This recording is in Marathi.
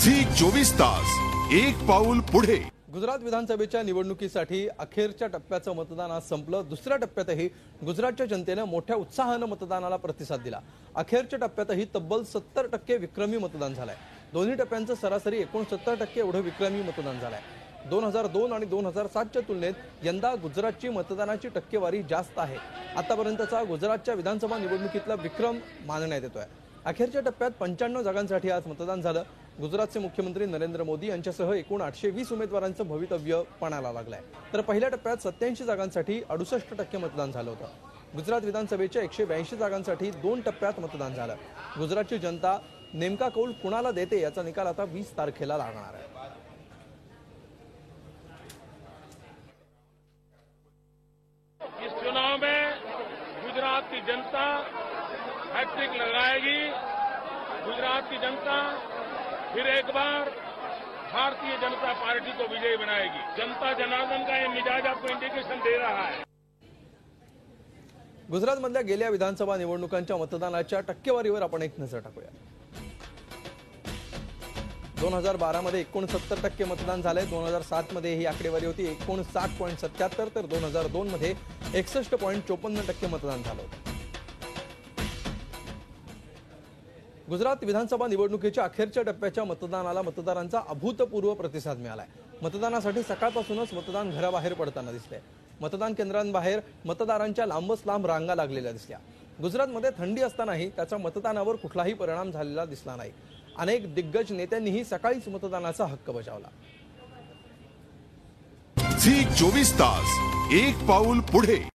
झी 24 तास एक पाऊल पुढे। गुजरात विधानसभेच्या निवडणुकीसाठी अखेरच्या टप्प्याचं मतदान आज संपलं। दुसऱ्या टप्प्यातही गुजरातच्या जनतेने मोठ्या उत्साहाने मतदानाला प्रतिसाद दिला। अखेरच्या टप्प्यातही तब्बल 70% विक्रमी मतदान झालंय। दोन्ही टप्प्यांचं सरासरी 69% एवढं विक्रमी मतदान झालंय। 2002 आणि 2007च्या तुलनेत यंदा गुजरातची मतदानाची टक्केवारी जास्त आहे। आतापर्यंतचा गुजरातच्या विधानसभा निवडणुकीतला विक्रम मानण्यात येतोय। अखेरच्या टप्प्यात 95 जागांसाठी आज मतदान झालं। गुजरातचे मुख्यमंत्री नरेंद्र मोदी यांच्यासह एकूण 820 उमेदवारांचं भवितव्य पणाला लागलंय। तर पहिल्या टप्प्यात 87 जागांसाठी 68% मतदान झालं होतं। गुजरात विधानसभेच्या 182 जागांसाठी 2 टप्प्यात मतदान झालं। गुजरातची जनता नेमका कौल कुणाला देते याचा निकाल आता 20 तारखेला लागणार आहे। इस चुनाव में गुजरात की जनता हैट्रिक लगाएगी। गुजरात की जनता फिर एक बार भारतीय जनता पार्टी को विजयी बनाएगी। जनता जनार्दन का ये मिजाज आपको इंडिकेशन दे रहा है। गुजरातमधल्या गेल्या विधानसभा निवडणुकांच्या मतदानाच्या टक्केवारीवर आपण एक नजर टाकूया। 2012 मध्ये 69% मतदान झाले। 2007 मध्ये ही आकडेवारी होती 59.77 तर 2002 मध्ये 61.54% मतदान झालं होतं। गुजरात विधानसभा निवडणुकीच्या अखेरच्या टप्प्याच्या मतदानाला मतदारांचा अभूतपूर्व प्रतिसाद मिळालाय। मतदानासाठी सकाळपासूनच मतदान घराबाहेर पडताना दिसले। मतदान केंद्रांबाहेर मतदारांच्या लांबच लांब रांगा लागलेल्या दिसल्या। गुजरातमध्ये थंडी असतानाही त्याचा मतदानावर कुठलाही परिणाम झालेला दिसला नाही। अनेक दिग्गज नेत्यांनीही सकाळीच मतदानाचा हक्क बजावला। झी 24 तास एक पाऊल पुढे।